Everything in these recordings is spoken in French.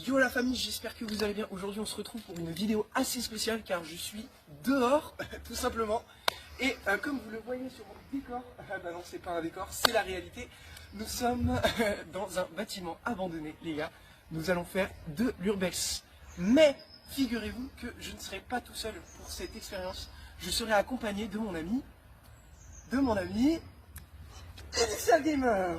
Yo la famille, j'espère que vous allez bien. Aujourd'hui on se retrouve pour une vidéo assez spéciale car je suis dehors, tout simplement. Et comme vous le voyez sur mon décor, bah non c'est pas un décor, c'est la réalité. Nous sommes dans un bâtiment abandonné les gars. Nous allons faire de l'urbex. Mais figurez-vous que je ne serai pas tout seul pour cette expérience. Je serai accompagné de mon ami, Initial Gamer.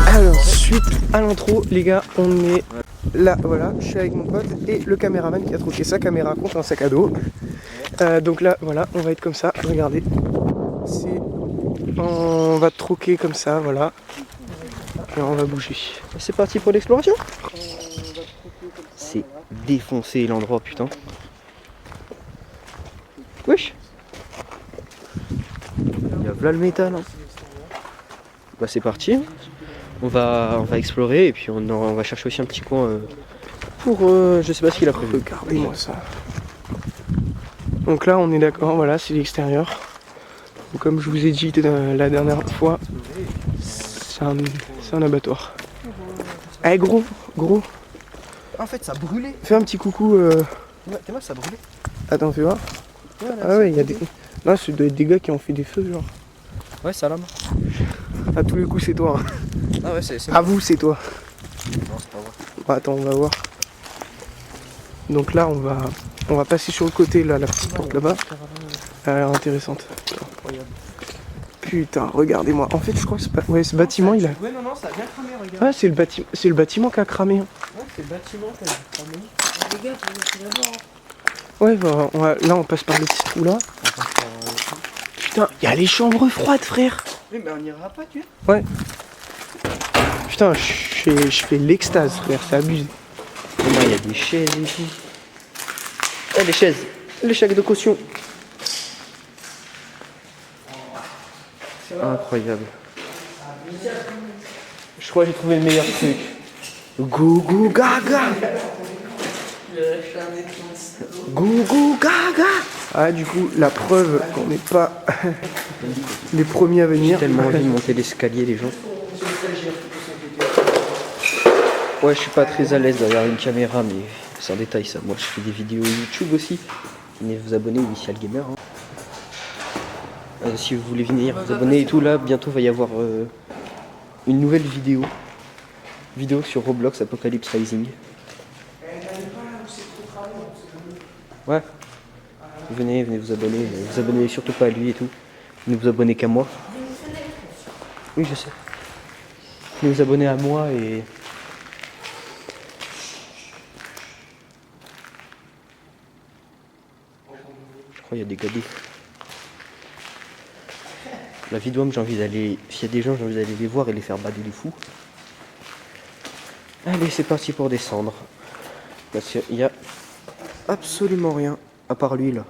Alors, suite à l'intro, les gars, on est là, voilà, je suis avec mon pote et le caméraman qui a troqué sa caméra contre un sac à dos. Donc là, voilà, on va être comme ça, regardez. On va troquer comme ça, voilà. Et on va bouger. C'est parti pour l'exploration. C'est défoncé l'endroit, putain. Wesh. Il y a là le métal. Hein. Bah c'est parti. On va explorer et puis on va chercher aussi un petit coin pour je sais pas ce qu'il a prévu. Regardez-moi ça. Donc là on est d'accord, voilà, c'est l'extérieur. Comme je vous ai dit la dernière fois, c'est un abattoir. Eh gros. En fait ça a brûlé. Fais un petit coucou. T'es mal, ça a brûlé. Attends, fais voir. Ouais, là, Ah ouais, il y a des. Là, ça doit être des gars qui ont fait des feux, genre. Ouais, ça lame. À tous les coups, c'est toi. Hein. Ah ouais, c'est. À vous, c'est toi. Non, c'est pas vrai. Bon, attends, on va voir. Donc là, on va passer sur le côté, là, la petite porte là-bas. Elle a l'air intéressante. Putain, regardez-moi. En fait, je crois que ce bâtiment, il a. Ouais, non, ça a bien cramé, regarde. Ah, c'est le bâtiment qui a cramé. Hein. Ouais, c'est le bâtiment qui a cramé. Les gars, tu vas voir. Ouais, bah, là, on passe par le petit trou là. Putain, il y a les chambres froides, frère. Oui, mais on ira pas, tu es. Ouais. Putain, je fais l'extase, frère, c'est abusé. Il y a des chaises et tout. Oh, les chaises. Les chèques de caution. Incroyable. Je crois que j'ai trouvé le meilleur truc. Gougou gaga. Gougou gaga. Ah, du coup, la preuve qu'on n'est pas les premiers à venir. J'ai tellement envie de monter l'escalier, les gens. Ouais, je suis pas très à l'aise derrière une caméra, mais c'est un détail ça. Moi, je fais des vidéos YouTube aussi. Venez vous abonner, Initial Gamer. Hein. Si vous voulez venir vous abonner et tout, là, bientôt va y avoir une nouvelle vidéo. Vidéo sur Roblox Apocalypse Rising. Ouais. Venez vous abonner. Vous abonnez surtout pas à lui et tout. Ne vous abonnez qu'à moi. Oui, je sais. Venez vous abonner à moi et... Je crois qu'il y a des gadets. La vidéo, j'ai envie d'aller... S'il y a des gens, j'ai envie d'aller les voir et les faire bader les fous. Allez, c'est parti pour descendre. Parce qu'il y a absolument rien, à part lui, là.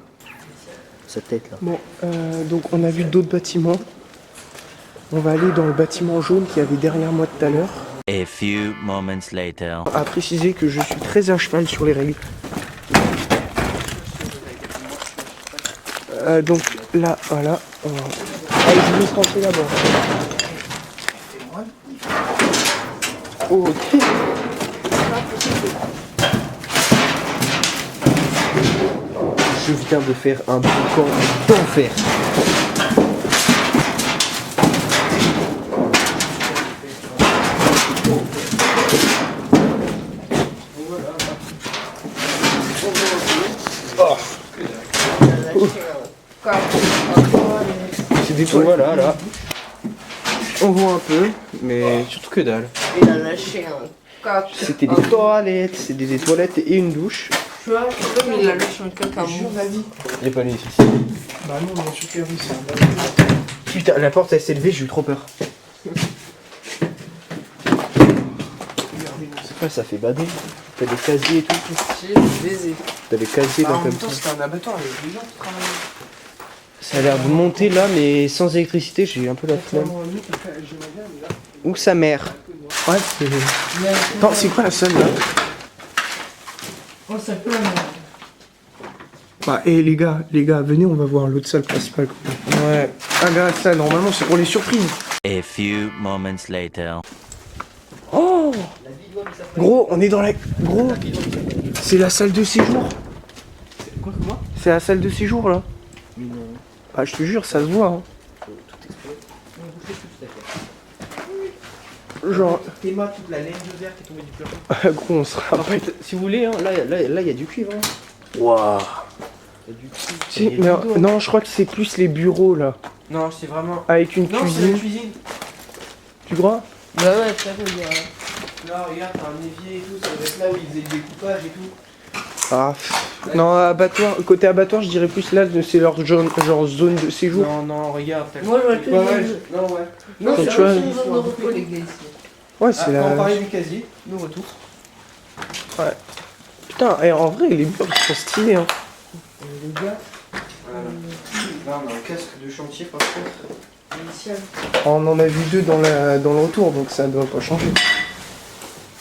Sa tête, là. Bon, donc on a vu d'autres bâtiments. On va aller dans le bâtiment jaune qu'il y avait derrière moi tout à l'heure. A few moments later. À préciser que je suis très à cheval sur les règles. Donc là, voilà. Allez, je vais se rentrer là-bas. Ok. Je viens de faire un boucan d'enfer. C'est des toilettes. Voilà, là. On voit un peu, mais surtout que dalle. Il a lâché un caca. C'était des toilettes, c'est des toilettes et une douche. Tu vois, comme il a lâché un caca mou. J'ai pas lu ici. Bah non, on a super vu ça. Putain, la porte elle s'est levée, j'ai eu trop peur. Ouais, ça fait bader. T'as des casiers et tout. J'ai baisé. T'as des casiers Bah, dans en même comme temps, ça. c'était un abattoir, il y avait des gens qui travaillaient. Ça a l'air de monter là, mais sans électricité, j'ai un peu la flemme. Où sa mère? Ouais, c'est... Attends, c'est quoi la salle là? Oh, ça peut la merde. Bah, et les gars, venez, on va voir l'autre salle principale. Ouais. Ah là, ça, normalement, c'est pour les surprises. A few moments later. Oh! Gros, on est dans la... Gros, c'est la salle de séjour. Quoi, comment? C'est la salle de séjour, là. Mais non. Bah, je te jure, ça se voit, hein. Genre... Théma, toute la laine de verre qui est tombée du plafond. Gros, on se En rappelle. fait, si vous voulez, hein, là, il y a du cuivre. Hein. Waouh! Il y a du cuivre. Si, Il y a mais du dos. non, je crois que c'est plus les bureaux, là. Non, c'est vraiment... Avec une Non, c'est la cuisine. cuisine. Tu crois? Bah ouais, ça veut dire. Là, regarde, t'as un évier et tout, ça doit être là où ils faisaient le découpage et tout. Ah, non, abattoir, côté abattoir, je dirais plus là, c'est leur genre zone de séjour. Non, non, regarde. t'as- Moi, je vois que Ouais, ouais, les- Non, ouais. Non, Quand c'est tu vois- une zone de repos, les gars, ici. Ouais, Ah, c'est quand on la... parlait du casier, nous retour. Putain, et en vrai, les murs, ils sont stylés, hein. Les gars, Là, on a un casque de chantier par contre. initial. On en a vu deux dans le retour, donc ça doit pas changer.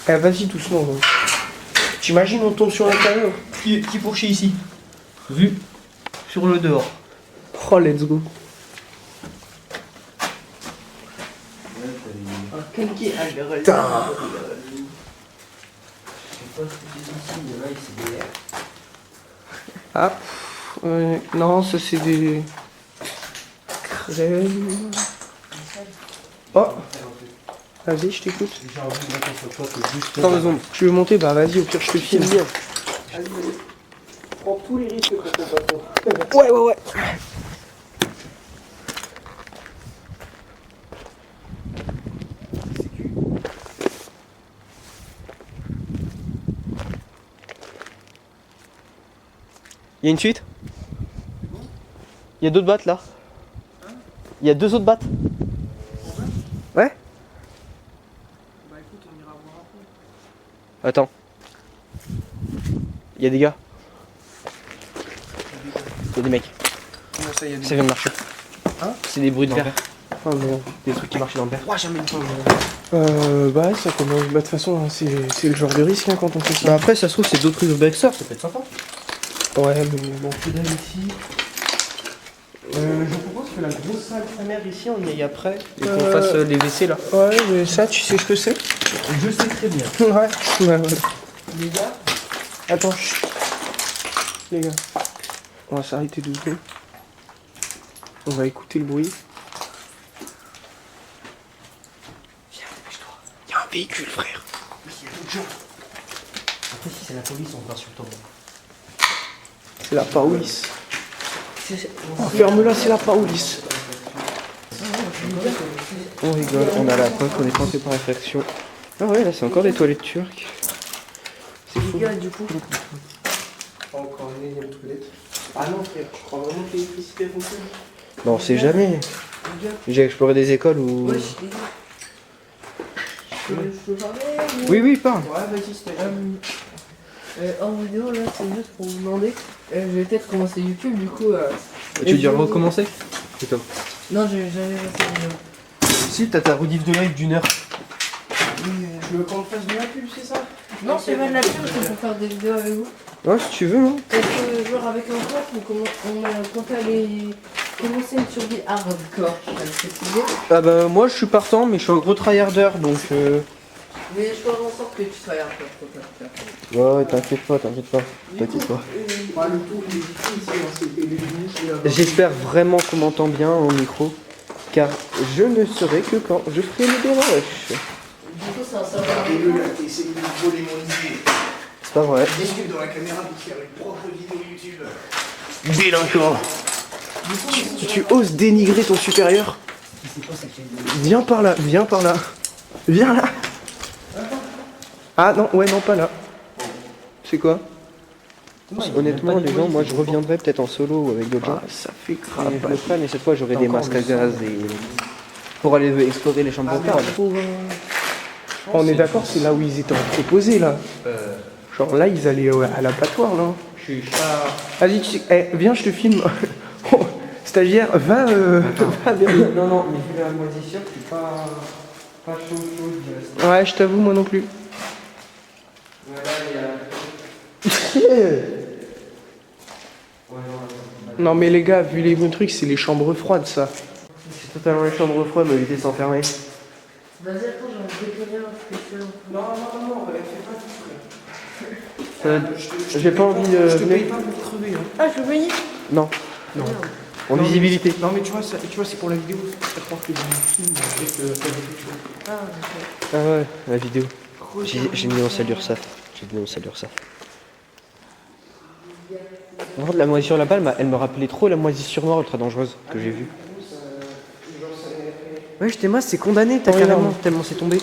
Eh, vas-y, doucement, donc. T'imagines, on tombe sur l'intérieur. Qui pour chez ici? Vu sur le dehors. Oh, let's go. Un calqué à l'heure. Putain. Ah, non, ça c'est des... crèmes. Oh, vas-y, je t'écoute. J'ai envie de mettre sur toi que juste. T'as raison. Tu veux monter? Bah vas-y, au pire, je te filme. Prends tous les risques quand on va. Ouais, ouais, ouais. Il y a une suite? Il y a d'autres battes là? Il y a deux autres battes? Ouais. Bah écoute, on ira voir un Attends. Il y a des gars. Il y a des mecs. Non, ça y est. Ça vient de marcher. Hein? C'est des bruits de verre. Oh non. Des trucs qui marchaient dans le verre. Ouais, jamais bah ça commence. Bah de toute façon, hein, c'est le genre de risque hein, quand on fait ça. Bah après, ça se trouve, c'est d'autres urbex, ça peut être sympa. Ouais, mais bon. Ici. Je propose que la grosse salle primaire ici, on y aille après. Et qu'on fasse les WC là. Ouais, mais ça, tu sais ce que c'est? Je sais très bien. Ouais. Ouais. Les gars, Attends, chut. Les gars, on va s'arrêter 2 secondes. On va écouter le bruit. Viens, dépêche-toi. Il y a un véhicule, frère. oui, il y a d'autres gens. Après, si c'est la police, on va sur toi. C'est la police. Ferme-la, c'est la police. On rigole, on a la preuve qu'on est planté par infraction. Ah ouais, là c'est encore des toilettes turques. C'est fou. Les gars, du coup. Encore une énième toilette. Ah non, frère, je crois vraiment que l'électricité fonctionne. Bon, on sait jamais. J'ai exploré des écoles où... Ouais, je t'ai dit. Je peux parler ou- Oui, oui, parle. Ouais, vas-y, c'était. En vidéo, là, c'est juste pour vous demander. Je vais peut-être commencer YouTube, du coup. Tu veux dire recommencer? Plutôt. Non, j'avais fait une vidéo. Si, t'as ta rediff de live d'une heure. Tu veux qu'on fasse de la pub, c'est ça? Non, c'est pas de la pub, c'est pour faire des vidéos avec vous. Ouais, si tu veux, hein. Parce que, genre, avec un pote, on compte aller commencer une survie hardcore, je vais le préciser. Ah bah moi je suis partant, mais je suis un gros tryharder, donc Mais je ferai en sorte que tu sois hardcore. Ouais, t'inquiète pas, t'inquiète pas. T'inquiète pas. Le tour des ici, c'était les lumières. J'espère vraiment qu'on m'entend bien en micro, car je ne serai que quand je ferai le dérush. Du coup, c'est un serveur. Et le là, t'essayes de me voler mon idée. C'est pas vrai. Essaye dans la caméra de faire une propre vidéo YouTube. Délinquant. Tu oses dénigrer ton supérieur? Viens par là, viens par là. Viens là. Ah non, ouais, non, pas là. C'est quoi? Honnêtement, les gens, moi je reviendrai peut-être en solo ou avec d'autres gens. Ah, ça fait Et grave. je le ferai, mais cette fois j'aurai des masques à gaz et... pour aller explorer les chambres froides. On est d'accord, c'est là où ils étaient entreposés là. Genre là, ils allaient à l'abattoir là. Je suis pas... Vas-y, viens, je te filme. stagiaire, va vers... Non, mais vu la moisissure, je suis pas chaud, je reste. Ouais, je t'avoue, moi non plus. Voilà, il y a... Non mais les gars, vu les bons trucs, c'est les chambres froides ça. C'est totalement les chambres froides, mais évitez de s'enfermer. Vas-y, attends, j'ai envie de décorer un spécial. Non, fais pas tout. J'ai pas envie de... Je te paye pas pour crever. Hein. Ah, je peux payer? Non. Non. En visibilité. Non mais tu vois, c'est pour la vidéo. Je crois que j'ai un film avec pas quelque chose. Ah, ok. Ah ouais, la vidéo. J'ai mis en salle URSAF. En fait, la moisissure là-bas, elle me rappelait trop la moisissure noire ultra dangereuse que j'ai vue. Ouais, j'étais moi, c'est condamné, t'as carrément, tellement c'est tombé.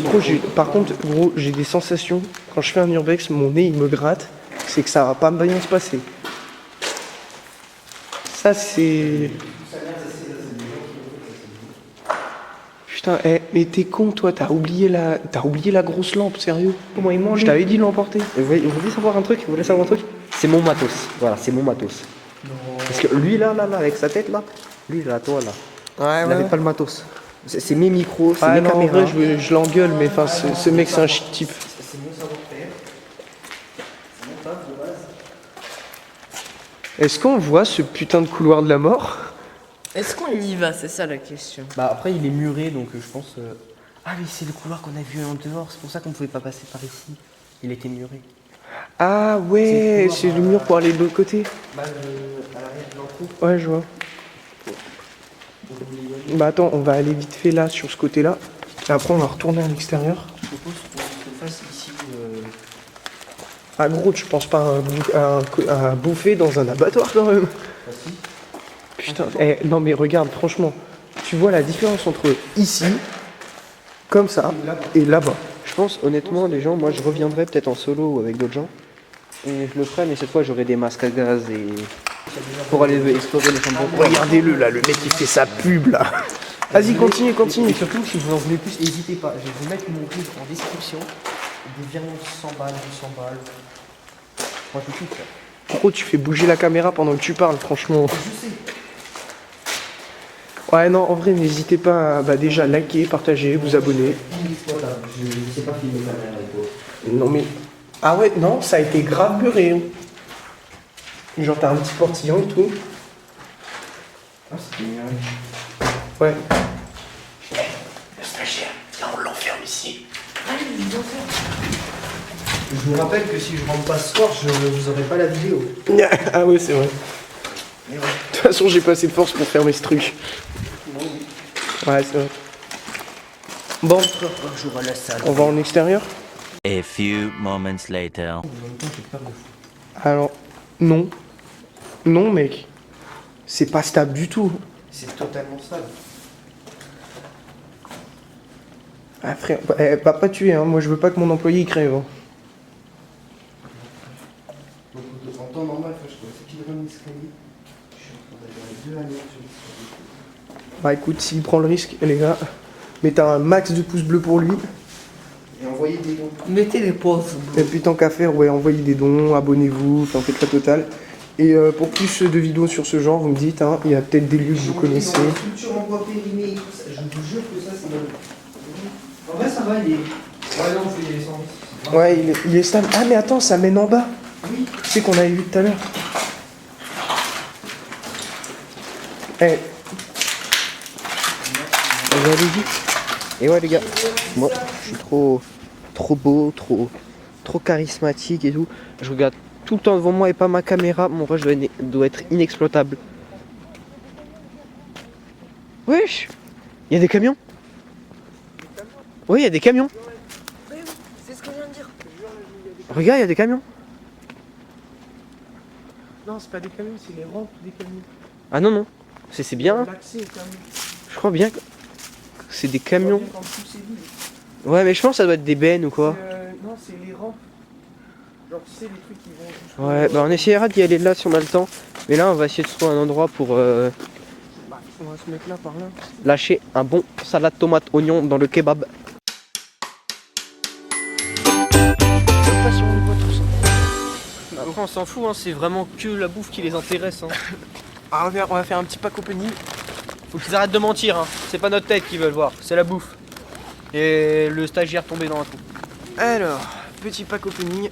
Gros, par contre, gros, j'ai des sensations. Quand je fais un urbex, mon nez il me gratte. C'est que ça va pas bien se passer. Ça c'est... Putain, mais t'es con toi, t'as oublié la grosse lampe, sérieux. Comment il mange? Je t'avais dit de l'emporter. Vous voulez savoir un truc? C'est mon matos. Voilà, c'est mon matos. Parce que lui là, avec sa tête là, lui là, toi là, Ouais, il avait pas le matos. C'est mes micros, c'est mes non, en caméras. vrai, je l'engueule, mais enfin, ce mec c'est un shit type. C'est mon savoir-faire. C'est mon taf de base. Est-ce qu'on voit ce putain de couloir de la mort? Est-ce qu'on y va? C'est ça la question. Bah après il est muré donc je pense... Ah mais c'est le couloir qu'on a vu en dehors, c'est pour ça qu'on pouvait pas passer par ici. Il était muré. Ah ouais, c'est le mur pour aller de l'autre côté. Bah à l'arrière de l'entrée. Ouais, je vois. Bah attends, on va aller vite fait là, sur ce côté-là. Et après, on va retourner à l'extérieur. Je propose qu'on se fasse ici... Ah gros, tu penses pas à un bouffer dans un abattoir quand même? Putain, non mais regarde, franchement, tu vois la différence entre ici, comme ça, et là-bas. Je pense honnêtement les gens, moi je reviendrai peut-être en solo ou avec d'autres gens. Et je le ferai mais cette fois j'aurai des masques à gaz et... Pour aller explorer les chambres. Regardez-le là, le mec il fait sa pub là. Vas-y, continue. Et surtout si vous en voulez plus, n'hésitez pas. Je vais vous mettre mon livre en description. Des virements de 100 balles, 200 balles. Moi je kiffe ça. Gros, tu fais bouger la caméra pendant que tu parles, franchement. Je sais. Ouais, non, en vrai, n'hésitez pas à déjà liker, partager, vous abonner. Je sais pas filmer la caméra avec toi. Non mais... Ah ouais, non, ça a été grave beurré. Hein. Genre t'as un petit portillon et tout. Ah c'était mignon. Ouais. Le stagiaire, viens, on l'enferme ici. Je vous rappelle que si je rentre pas ce soir, je vous aurai pas la vidéo. Ah ouais, c'est vrai. De toute façon, j'ai pas assez de force pour fermer ce truc. Ouais, c'est vrai. Bon, Par jour à la salle. on va en extérieur. A few moments later. Alors, non. Non, mec. C'est pas stable du tout. C'est totalement stable. Ah frère, va pas tuer, hein. Moi je veux pas que mon employé il crève. Hein. Donc en temps normal, faut que je trouve ce qu'il donne l'escalier. Je suis en train d'aller 2 années sur l'escalier. Bah écoute, s'il prend le risque, les gars, mettez un max de pouces bleus pour lui. Et envoyer des dons. Mettez les pauses. Et puis tant qu'à faire, ouais, envoyez des dons, abonnez-vous, enfin faites la totale. Et pour plus de vidéos sur ce genre, vous me dites, hein, il y a peut-être des lieux que vous connaissez. Dans les structures en bois périmé et tout ça, je vous jure que ça c'est bon. En vrai ça va, il est... Ouais non, il est sans... Ouais, il est stable. Ah mais attends, ça mène en bas. Oui. Tu sais qu'on avait vu tout à l'heure. Eh. Allez vite. Et ouais les gars, moi je suis trop beau, trop charismatique et tout. Je regarde tout le temps devant moi et pas ma caméra, mon rush doit être inexploitable. Wesh, il y a des camions. Oui, il y a des camions. C'est ce que je viens de dire. Regarde, il y a des camions. Non, c'est pas des camions, c'est les rampes des camions. Ah non, c'est bien. L'accès aux camions. Je crois bien que c'est des camions. Ouais, mais je pense que ça doit être des bennes ou quoi. Non, c'est les rampes. Genre, tu sais, les trucs qui vont jusqu'au... Ouais, bah on essaiera d'y aller là si on a le temps. Mais là, on va essayer de trouver un endroit pour Bah, on va se mettre là, par là. lâcher un bon salade tomate oignon dans le kebab. Pas si on voit tout ça. Après, on s'en fout, hein, c'est vraiment que la bouffe qui les intéresse. Hein. on va faire un petit pack opening. Faut qu'ils arrêtent de mentir, hein. C'est pas notre tête qu'ils veulent voir, c'est la bouffe. Et le stagiaire tombé dans un trou. Alors, petit pack opening.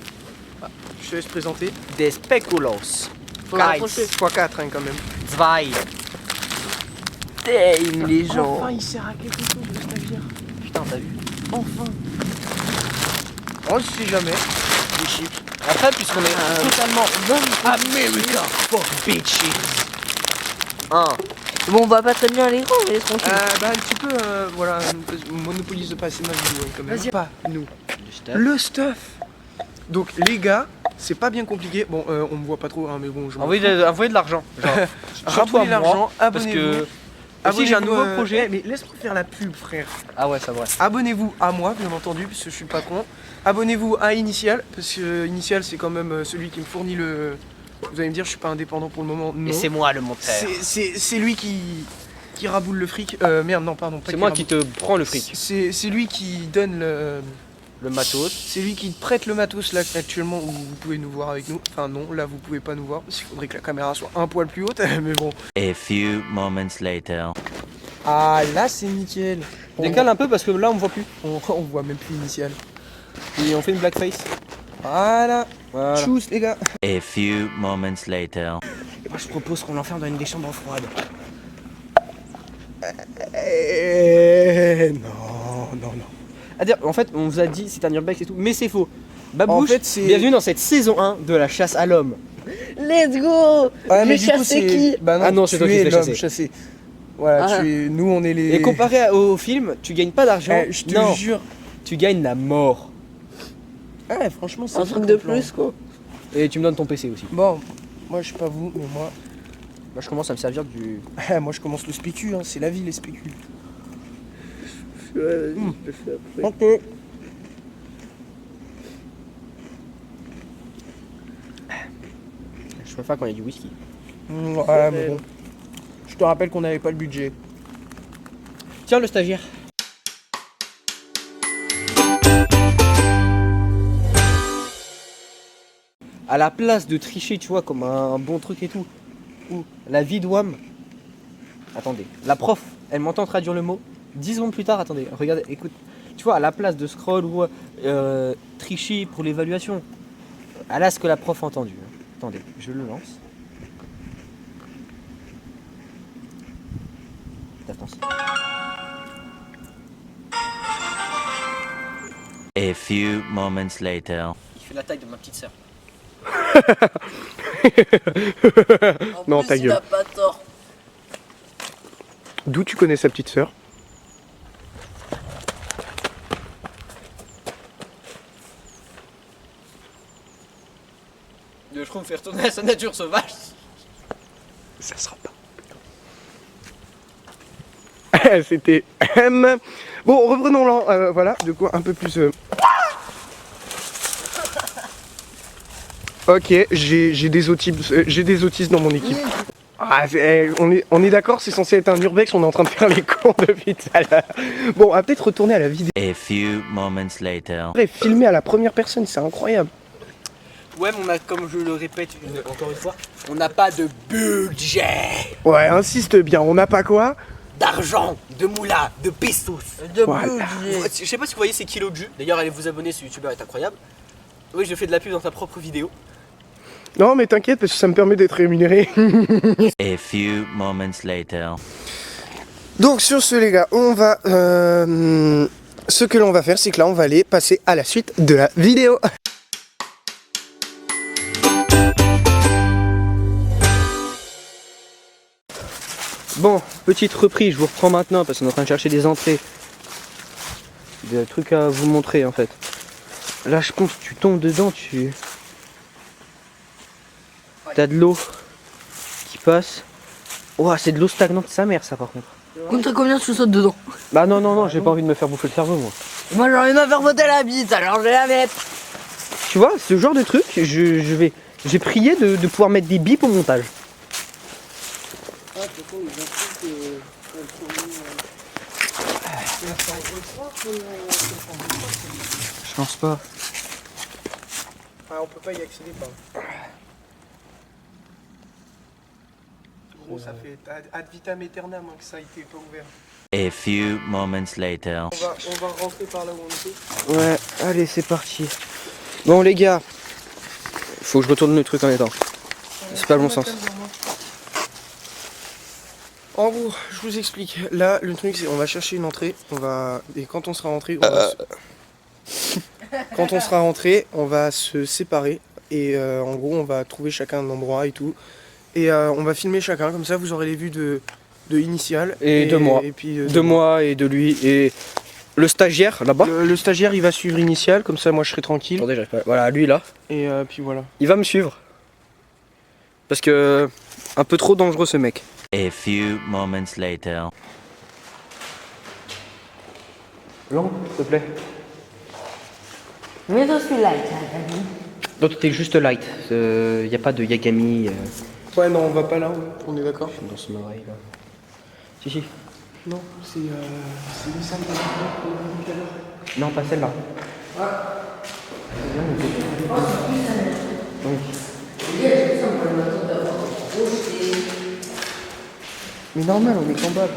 Ah, je te laisse présenter. Des speculos. Faut rapprocher. x4 hein, quand même. Zwei. Damn les gens. Enfin, il sert à quelque chose le stagiaire. Putain, t'as vu? Enfin. On ne sait jamais. Des chips. Après, puisqu'on est totalement America for bitches. Bon, on va pas très bien à l'écran, mais tranquille. Bah un petit peu, voilà, on monopolise pas assez ma vidéo quand même. Vas-y. Pas nous. Le stuff. Donc les gars, c'est pas bien compliqué. Bon, on me voit pas trop, hein, mais bon, je m'en Envoyez de l'argent. Rappelez l'argent, parce abonnez-vous. que aussi j'ai un nouveau Eh, projet. mais laisse-moi faire la pub, frère. Ah ouais, c'est vrai. Abonnez-vous à moi, bien entendu, parce que je suis le patron. Abonnez-vous à Initial, parce que Initial, c'est quand même celui qui me fournit le... Vous allez me dire, je suis pas indépendant pour le moment. Non. Et c'est moi le monteur. C'est lui qui raboule le fric. Merde, non, pardon. C'est moi qui te prends le fric. C'est lui qui donne Le matos. C'est lui qui te prête le matos là actuellement où vous pouvez nous voir avec nous. Enfin non, là vous pouvez pas nous voir parce qu'il faudrait que la caméra soit un poil plus haute, mais bon. A few moments later. Ah là c'est nickel. Décale un peu parce que là on me voit plus. On voit même plus Initial. Et on fait une blackface. Voilà. Voilà. Tchuss les gars. A few moments later. Et moi je propose qu'on l'enferme dans une des chambres froides. Non. À dire, en fait, on vous a dit c'est un urbex et tout, mais c'est faux. Babouche, En fait, c'est- bienvenue dans cette saison 1 de la chasse à l'homme. Let's go. Ouais, mais J'ai du coup, chassé c'est- qui? Bah non, Ah non, c'est toi qui es te fais l'homme chasser. chassé. Voilà, Ah. nous on est les... Et comparé au film, tu gagnes pas d'argent. Eh, je te non, jure. tu gagnes la mort. Ouais, franchement c'est Un fou truc de comme plan. plus, quoi. Et tu me donnes ton PC aussi. Bon, moi je sais pas vous, mais moi... Moi je commence à me servir du. Moi je commence le spécu, hein. C'est la vie les spécules. Ok. Je préfère quand il y a du whisky. Ouais, mais bon. Je te rappelle qu'on n'avait pas le budget. Tiens le stagiaire. À la place de tricher, tu vois, comme un bon truc et tout, ou la vie de Wam. Attendez, la prof, elle m'entend traduire le mot. 10 secondes plus tard, attendez, regardez, écoute. Tu vois, à la place de scroll ou tricher pour l'évaluation, elle a ce que la prof a entendu. Attendez, je le lance. Attention. A few moments later. Il fait la taille de ma petite sœur. En Non, plus, ta il gueule. a pas tort. D'où tu connais sa petite sœur? Je trouve faire retourner à sa nature sauvage. Ça sera pas. C'était M. Bon, reprenons-l'en. Voilà, de quoi un peu plus. Ok, j'ai des autistes dans mon équipe. Ah, on est d'accord, c'est censé être un urbex, on est en train de faire les cons depuis tout à l'heure. Bon, on va peut-être retourner à la vidéo. A few moments later. Filmer à la première personne, c'est incroyable. Ouais, mais on a, comme je le répète encore une fois, on n'a pas de budget, Ouais, insiste bien, on n'a pas quoi? d'argent, de moula, de pesos. De Voilà. budget. Je sais pas si vous voyez, c'est Kilo de jus. D'ailleurs, allez vous abonner, ce youtubeur est incroyable. Oui, je fais de la pub dans ta propre vidéo. Non, mais t'inquiète, parce que ça me permet d'être rémunéré. A few moments later. Donc sur ce les gars, on va... ce que l'on va faire, c'est que là on va aller passer à la suite de la vidéo. Bon, petite reprise, je vous reprends maintenant parce qu'on est en train de chercher des entrées. Des trucs à vous montrer en fait. Là, je pense que tu tombes dedans, t'as de l'eau qui passe. Ouah, c'est de l'eau stagnante, sa mère ça par contre. Compte combien tu sautes dedans? Bah non, j'ai pas envie de me faire bouffer le cerveau moi. Moi j'ai envie de me faire botter la bite, alors je vais la mettre. Tu vois, ce genre de truc, j'ai prié de pouvoir mettre des bips au montage. Je pense pas. Ah, on peut pas y accéder, pas. Bon, ça fait ad vitam aeternam que ça a été pas ouvert. A few moments later. On va rentrer par là où on était. Ouais, allez, c'est parti. Bon, les gars, faut que je retourne le truc en étant. C'est pas le bon sens. En gros, je vous explique. Là, le truc, c'est on va chercher une entrée. Et quand on sera rentré, quand on sera rentré, on va se séparer. Et en gros, on va trouver chacun un endroit et tout. Et on va filmer chacun. Comme ça, vous aurez les vues de Initial. Et de moi. Et puis, De moi et de lui. Et le stagiaire, là-bas. Le stagiaire, il va suivre Initial. Comme ça, moi, je serai tranquille. Attendez, j'arrive pas. Voilà, lui, là. Et puis voilà. Il va me suivre. Parce que... un peu trop dangereux, ce mec. A few moments later. Lent, s'il te plaît. Mais je suis light, hein, Donc t'es juste light, y a pas de Yagami Ouais, non, on va pas là, ouais. On est d'accord. dans son oreille là. Si. Non, c'est Nissan qui a dit tout à l'heure. Non, pas celle-là. Oui. Mais normal, on est qu'en bas.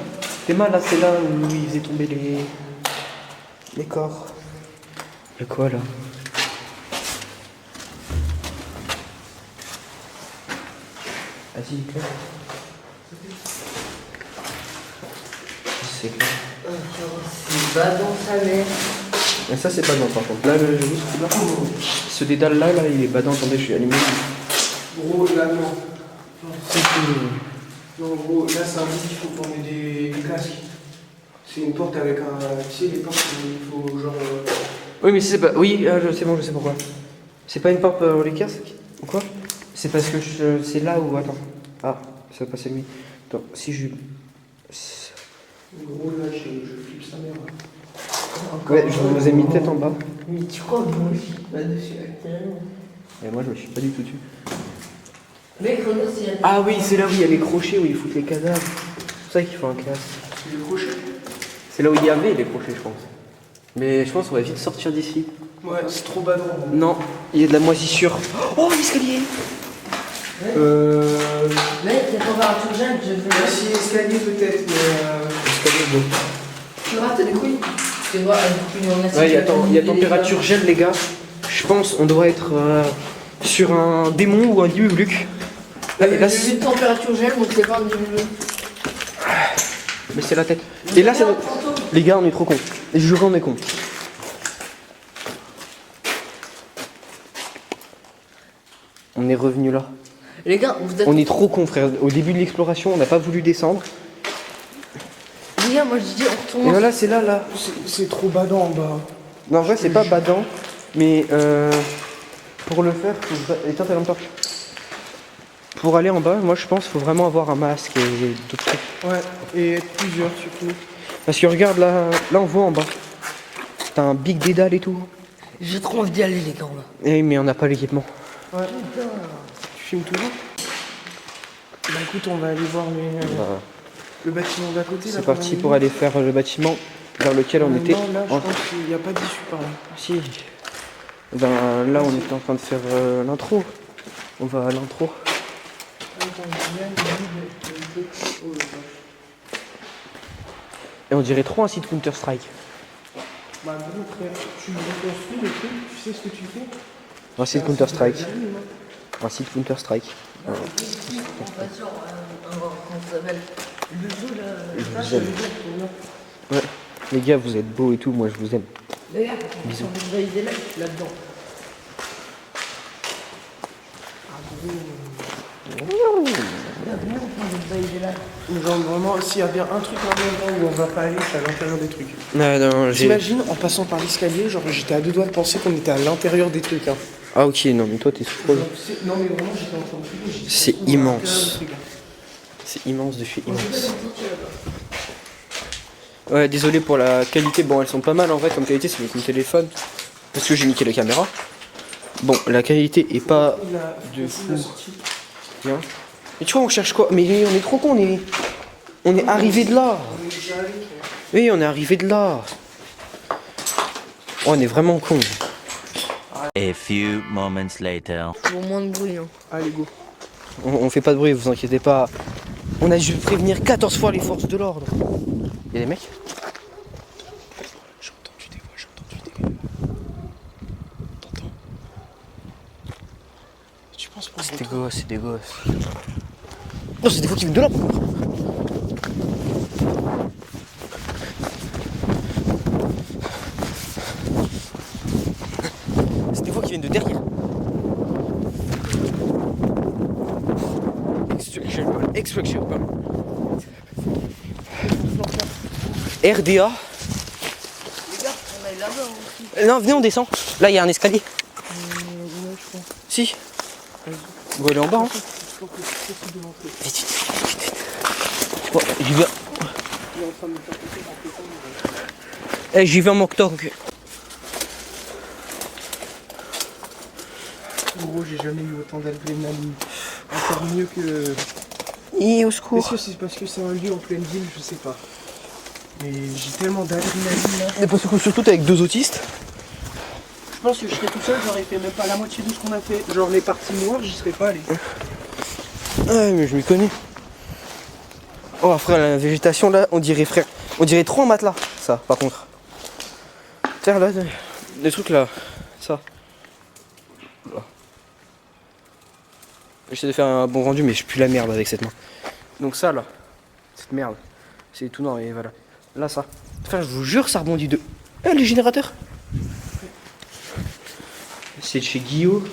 T'es mal là, c'est là où ils faisaient tomber les corps. Y'a quoi là? Vas-y, clair. C'est clair. C'est pas dans sa mère. Mais ça c'est badant par contre. Là, ce dédale là, il est badant. Attendez, je suis allumé. Gros, là, non. Non, gros, là, c'est un but, il faut qu'on ait des casques. C'est une porte avec un... Tu sais, les portes, il faut genre... Oui, mais c'est pas. Oui, c'est bon, je sais pourquoi. C'est pas une porte pour les casques ou quoi? C'est parce que c'est là où. Attends. Ah, ça va passer lui. Attends, si je. Gros, là, je flippe sa mère. Ouais, je vous ai mis tête en bas. Mais tu crois que moi je suis pas dessus actuellement. Et moi, je me suis pas du tout dessus. Mais Chronos, il y a... Ah oui, c'est là où il y a les crochets, où ils foutent les cadavres. C'est pour ça qu'il faut un casque. Les crochets. C'est là où il y avait les crochets, je pense. Mais je pense qu'on va vite sortir d'ici. Ouais, c'est trop badant. Non, il y a de la moisissure. Oh, l'escalier! Mec, il y a température gel, je veux... Si, escalier peut-être, mais... L'escalier, bon. Tu rates les couilles. Tu vois, Ouais, il y a température gel, les gars. Je pense on doit être sur un démon ou un Dieu-Luc. Là, et là, J'ai vu température gel, donc c'est pas un début. mais c'est la tête. Et là, ça... Les gars, on est trop cons. Et je jure, on est cons. On est revenu là. Les gars, vous êtes... On est trop cons, frère. Au début de l'exploration, on n'a pas voulu descendre. Les gars, moi je dis on retourne. Et voilà, c'est là. C'est trop badant en bas. Non, en vrai, c'est pas badant. Mais pour le faire, faut... Éteins ta lampe torche. Pour aller en bas, moi je pense qu'il faut vraiment avoir un masque et d'autres trucs. Ouais, et être plusieurs surtout. Parce que regarde, là on voit en bas. T'as un big dédale et tout. J'ai trop envie d'y aller, les gars, là. Eh, mais on n'a pas l'équipement. Ouais. Tu filmes toujours? Bah écoute, on va aller voir le bâtiment d'à côté. C'est parti pour aller faire le bâtiment vers lequel on était. Non, là, je pense qu'il n'y a pas d'issue par là. Si. Ben, là, on était en train de faire l'intro. On va à l'intro. Et on dirait trop un site Counter-Strike. Bah gros frère, tu reconstruis le truc, tu sais ce que tu fais? Un site Counter-Strike. Un site Counter-Strike. On va sur comment ça s'appelle? Le jeu, là. Je vous aime. Ouais. Les gars, vous êtes beaux et tout, moi je vous aime. Les gars, bisous. On va y aller là-dedans. Genre vraiment, s'il y a bien un truc à un endroit où on va pas aller, c'est à l'intérieur des trucs. Non, T'imagines, en passant par l'escalier, genre j'étais à deux doigts de penser qu'on était à l'intérieur des trucs. Hein. Ah ok, non mais toi t'es trop... Non mais vraiment, j'étais en train de filmer, C'est immense. C'est immense de chez immense. Ouais, désolé pour la qualité. Bon, elles sont pas mal en vrai comme qualité, c'est avec mon téléphone. Parce que j'ai niqué la caméra. Bon, la qualité est pas de fou. Bien. Mais tu vois, on cherche quoi? Mais on est trop con, on est arrivé de là. Oui, on est arrivé de là. Oh, on est vraiment con. A few moments later. Pour moins de bruit, hein. Allez, go. On fait pas de bruit, vous inquiétez pas. On a dû prévenir 14 fois les forces de l'ordre. Il y a des mecs? J'ai entendu des voix, j'ai entendu des voix. T'entends? Tu penses pour C'est des gosses, c'est des gosses. Oh, c'est des fois qui viennent de là. C'est des fois qui viennent de derrière. Extraction. RDA. Les gars, on est là-bas aussi. Non, venez, on descend. Là, il y a un escalier. Ouais, je crois. Si. On va aller en bas. Hein. faut que c'est possible de rentrer. Vite, vite, vite. Bon, j'y vais. Il est en train de me faire passer par téléphone. Eh, j'y vais en mock-talk. Gros, j'ai jamais eu autant d'adrénaline. Encore mieux que. Et au Est-ce secours. que c'est parce que c'est un lieu en pleine ville? Je sais pas. Mais j'ai tellement d'adrénaline là. Et parce que surtout t'es avec deux autistes. Je pense que je serais tout seul, j'aurais fait même pas la moitié de ce qu'on a fait. Genre les parties noires, j'y serais pas allé. Ouais, mais je m'y connais. Oh frère, la végétation là, on dirait frère. On dirait trop un matelas, ça par contre. Tiens là, les trucs là. Ça. Là. J'essaie de faire un bon rendu, mais je pue la merde avec cette main. Donc ça là, cette merde, c'est tout noir et voilà. Là ça. Enfin, je vous jure, ça rebondit de. Eh, les générateurs. C'est de chez Guillaume.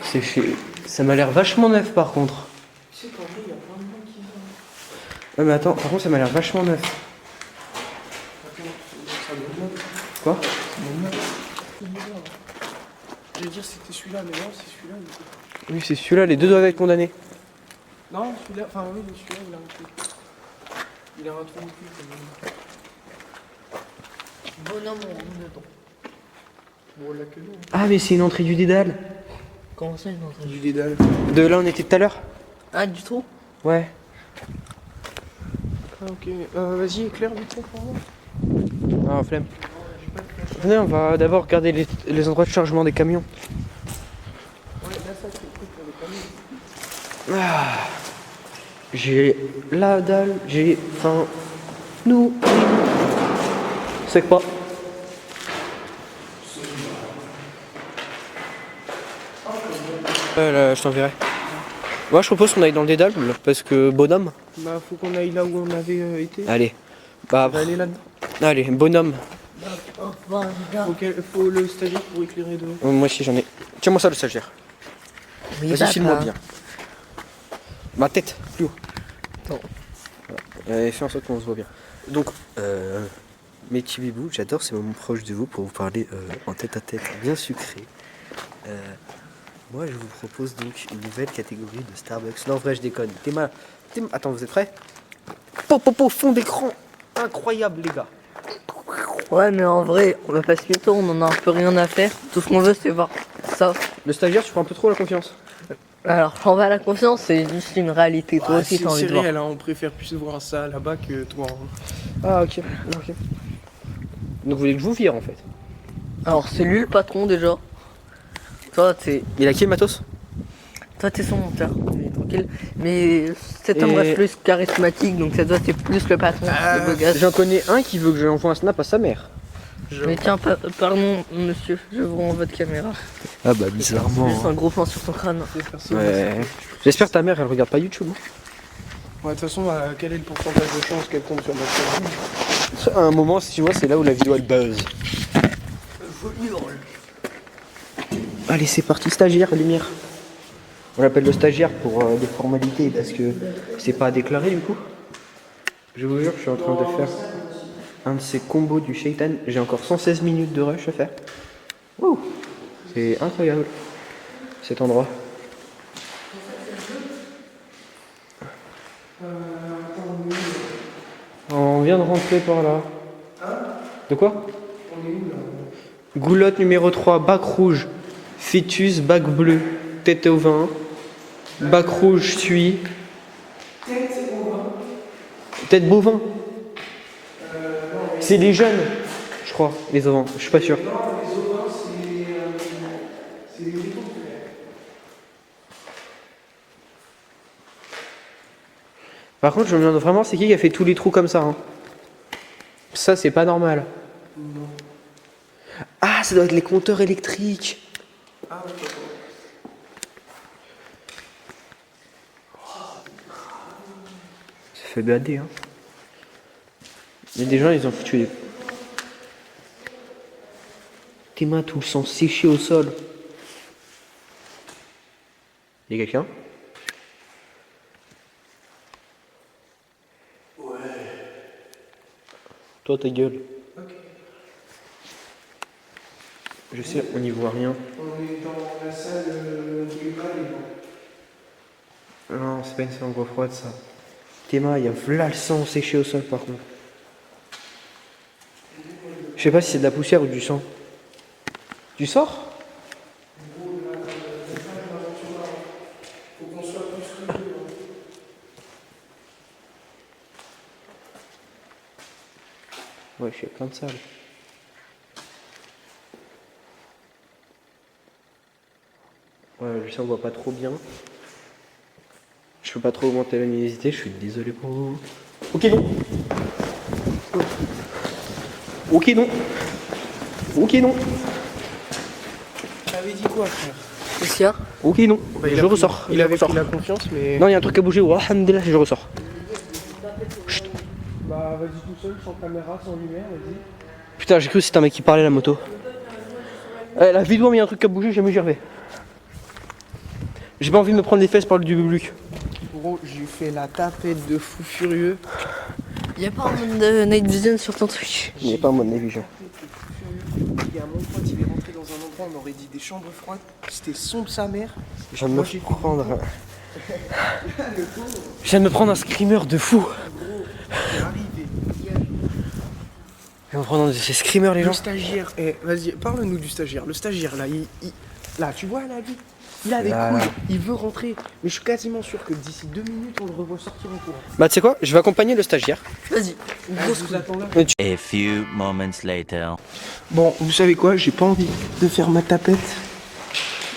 C'est chez. Ça m'a l'air vachement neuf par contre. Tu sais qu'en vrai, il y a plein de gens qui viennent. Ouais, mais attends, par contre, ça m'a l'air vachement neuf. Quoi? Je veux dire, c'était celui-là, mais non, c'est celui-là. Oui, c'est celui-là, les deux doivent être condamnés. Non, celui-là, enfin oui, mais celui-là, il a un truc. Il a un trou de cul quand même. Bonhomme, on rentre dedans. Bon, là que nous. Ah, mais c'est une entrée du dédale. Comment ça, ils ont entendu? Du dédale. De là, on était tout à l'heure. Ah, du trou? Ouais. Ah, ok. Vas-y, éclaire vite fait pour moi. Ah, flemme. Venez, on va d'abord regarder les endroits de chargement des camions. Ouais, là, ça, c'est le truc pour les camions. Ah. J'ai la dalle, j'ai faim. Nous. C'est quoi? Là, je t'enverrai. Moi, je propose qu'on aille dans le dédale parce que bonhomme. Bah, faut qu'on aille là où on avait été. Allez. Bah, On va aller là-dedans. allez, bonhomme. Faut le stagiaire pour éclairer devant. Moi aussi, j'en ai. Tiens-moi ça, le stagiaire. Vas-y, filme-moi bien. Ma tête, plus haut. Non. Voilà. Fais en sorte qu'on se voit bien. Donc, mes petits bibous, j'adore ces moments proches de vous pour vous parler en tête à tête bien sucré. Moi, je vous propose donc une nouvelle catégorie de Starbucks. Non, en vrai, je déconne. Attends, vous êtes prêts? Popo, fond d'écran. Incroyable, les gars. Ouais, mais en vrai, on va pas se mytho, on en a un peu rien à faire. Tout ce qu'on veut, c'est voir ça. Le stagiaire, tu prends un peu trop la confiance. Alors, j'en vais à la confiance, c'est juste une réalité. Toi aussi, t'as envie c'est de voir. réel, hein, on préfère plus voir ça là-bas que toi. Hein. Ah, ok. Donc, vous voulez que je vous vire, en fait? Alors, c'est lui le patron déjà. Toi, Il a qui le matos? t'es son monteur, mais tranquille. Mais cet homme Et- reste plus charismatique, donc ça doit c'est plus le patron. le beau gosse. J'en connais un qui veut que je lui envoie un snap à sa mère. Mais tiens, pardon, monsieur, je vous rends votre caméra. Ah bah bizarrement. Juste un gros plan sur ton crâne. Ouais. J'espère que ta mère elle regarde pas YouTube. Hein. Ouais, de toute façon, quel est le pourcentage de chance qu'elle tombe sur notre chaîne? À un moment, si tu vois, c'est là où la vidéo elle buzz. Allez, c'est parti, stagiaire, lumière. On l'appelle le stagiaire pour des formalités parce que c'est pas déclaré du coup. Je vous jure, je suis en train de faire un de ces combos du Shaitan. J'ai encore 116 minutes de rush à faire. Wouh, c'est incroyable cet endroit. On vient de rentrer par là. De quoi? Goulotte numéro 3, bac rouge. Fœtus, bac bleu. Tête au vin. Bac rouge suit. Tête bovin. C'est les jeunes, je crois, les ovins. Je suis pas sûr. Par contre, je me demande vraiment c'est qui a fait tous les trous comme ça. Hein. Ça, c'est pas normal. Non. Ah, ça doit être les compteurs électriques. Ah ouais. Ça fait bader, hein. Il y a des gens, ils ont foutu des... Tes mains, tout le sang séché au sol. Y'a quelqu'un? Ouais. Toi, ta gueule. Ok. Je sais, on n'y voit rien. On est dans la salle globale et bon. Non, c'est pas une salle en bois froide, ça. Tes mains, il y a là le sang séché au sol, par contre. Je sais pas si c'est de la poussière ou du sang. Tu sors? Faut qu'on soit plus que deux. Ouais, je suis plein de salles. Ouais, je sais, on voit pas trop bien. Je peux pas trop augmenter la luminosité, je suis désolé pour vous. Ok, non. Ok, non. Ok, non. T'avais dit quoi, frère? Qu'est-ce qu'il y a? Ok, non. Bah, je ressors. Il je avait ressors. pris la confiance, mais. Non, il y a un truc à bouger. Oh, alhamdoulilah, je ressors. Chut. Bah, vas-y tout seul, sans caméra, sans lumière, vas-y. Putain, j'ai cru que c'était un mec qui parlait à la moto. La vidéo, mais il y a un truc à bouger, jamais j'y reviens. J'ai pas envie de me prendre les fesses par le du public. Gros, j'ai fait la tapette de fou furieux. Y'a pas un mode de night vision sur ton truc? Il n'y a pas un mode Navision. Il y a mon pote, il est rentré dans un endroit, on aurait dit des chambres froides. C'était sombre sa mère. Je viens de Moi, me j'ai fait prendre. Je viens de me prendre un screamer de fou. Gros, c'est arrivé. Je viens de me prendre ces screamers, les Le gens. stagiaire, vas-y, parle-nous du stagiaire. Le stagiaire, là, là, tu vois, là, lui, il a des Là, couilles, là. il veut rentrer. Mais je suis quasiment sûr que d'ici 2 minutes, on le revoit sortir en courant. Bah, tu sais quoi, je vais accompagner le stagiaire. Vas-y. Je vous attends là. A few moments later. Bon, vous savez quoi, j'ai pas envie de faire ma tapette.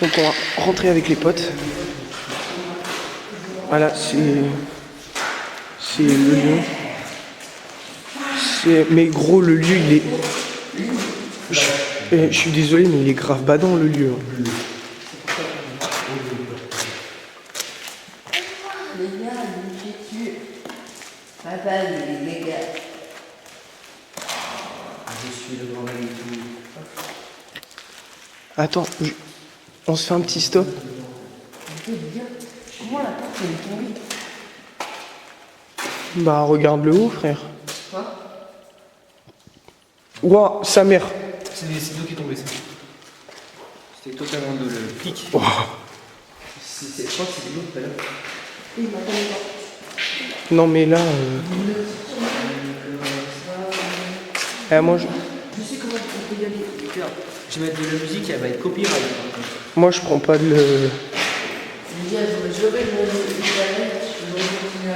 Donc on va rentrer avec les potes. Voilà, c'est le lieu. Mais gros, le lieu, il est... Je suis désolé, mais il est grave badant, le lieu. Les gars, j'ai tué. Papa, les gars. Attends, on se fait un petit stop. Comment la porte elle est tombée? Bah, regarde le haut, frère. Quoi? Ouah, sa mère. C'est l'eau qui est tombée, ça. C'était totalement de le pic. Ouah. Je crois que c'était l'eau tout à l'heure. Il m'a tombé. Non, mais là... moi, Je sais comment on peut y aller. Je vais mettre de la musique, elle va être copyright. moi, je prends pas de... Les gars, j'aurais continué à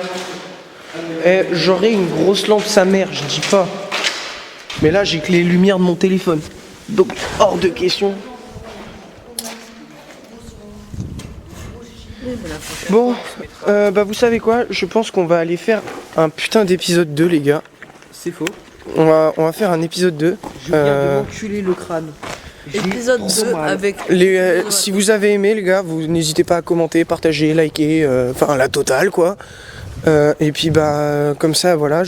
avancer. J'aurais une grosse lampe sa mère, je dis pas. Mais là, j'ai que les lumières de mon téléphone. Donc, hors de question. Bon, bah vous savez quoi, je pense qu'on va aller faire un putain d'épisode 2, les gars. C'est faux. On va faire un épisode 2. Je viens de m'enculer le crâne. Épisode 2 avec. Si vous avez aimé, les gars, vous n'hésitez pas à commenter, partager, liker, enfin la totale, quoi. Et puis, bah, comme ça, voilà,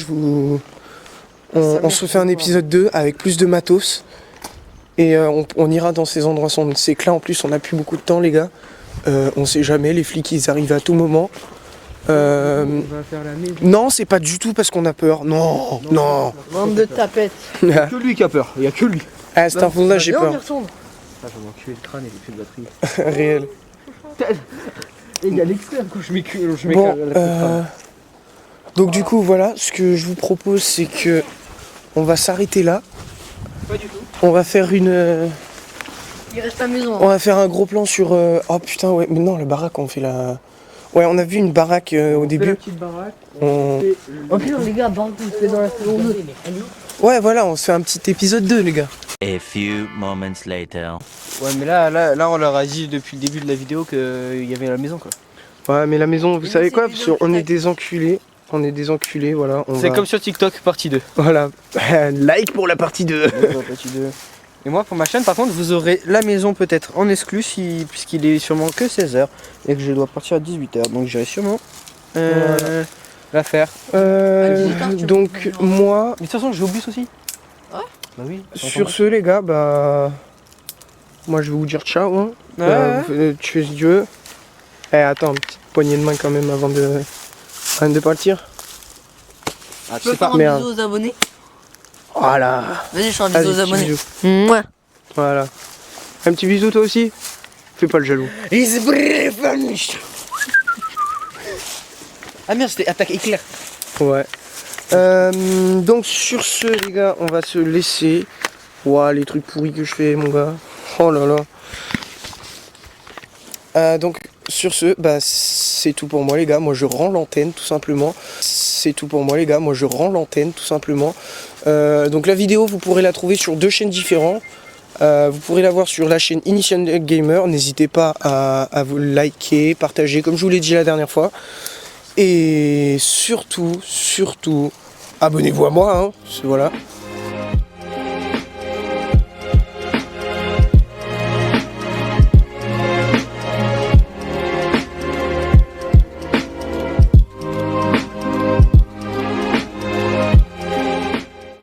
on se fait un épisode 2 avec plus de matos. Et on ira dans ces endroits sombres. C'est que là, en plus, on n'a plus beaucoup de temps, les gars. On sait jamais, les flics, ils arrivent à tout moment. On va faire la maison. Non, c'est pas du tout parce qu'on a peur. Non, non. Bande de tapettes. Que lui qui a peur, il y a que lui. Ah, c'est un fond là, j'ai Viens, on y peur. retourne. Ah, je vais m'enculer le crâne et j'ai plus de batterie. Réel. Et il y a l'extrême quand je m'écule. Bon, donc du coup, voilà, ce que je vous propose, c'est que on va s'arrêter là. Pas du tout. On va faire Il reste la maison. on va faire un gros plan sur. Oh putain, ouais, mais non, la baraque, on fait la. Ouais, on a vu une baraque au début. La petite baraque. On- Oh putain, les gars, bande, on fait dans la saison 2. Ouais, voilà, on se fait un petit épisode 2, les gars. A few moments later. Ouais, mais là, on leur a dit depuis le début de la vidéo qu'il y avait la maison, quoi. Ouais, mais la maison, vous savez quoi, parce qu'on est des enculés. On est des enculés, voilà. C'est comme sur TikTok, partie 2. Voilà. Like pour la partie 2. Et moi pour ma chaîne par contre vous aurez la maison peut-être en exclu puisqu'il est sûrement que 16h et que je dois partir à 18h donc j'irai sûrement la faire. 18h, tu Donc peux venir. moi Mais de toute façon, je vais au bus aussi. Ouais. Bah oui. sur ce les gars moi je vais vous dire ciao hein. Tu es Dieu. Eh attends, une petite poignée de main quand même avant de partir. Ah, Tu peux faire un bisou aux abonnés? Voilà. Vas-y, je fais un Vas-y, bisou aux petit abonnés. bisou. Mouah. Voilà. Un petit bisou toi aussi. Fais pas le jaloux. Ah merde, c'était attaque éclair. Ouais. Donc sur ce les gars, on va se laisser. Ouah, les trucs pourris que je fais mon gars. Oh là là. Donc sur ce, bah c'est tout pour moi les gars. Moi je rends l'antenne tout simplement. C'est tout pour moi les gars. Moi je rends l'antenne tout simplement. Donc la vidéo vous pourrez la trouver sur 2 chaînes différentes. Vous pourrez la voir sur la chaîne Initial Gamer. N'hésitez pas à vous liker, partager comme je vous l'ai dit la dernière fois. Et surtout, abonnez-vous à moi, hein, voilà.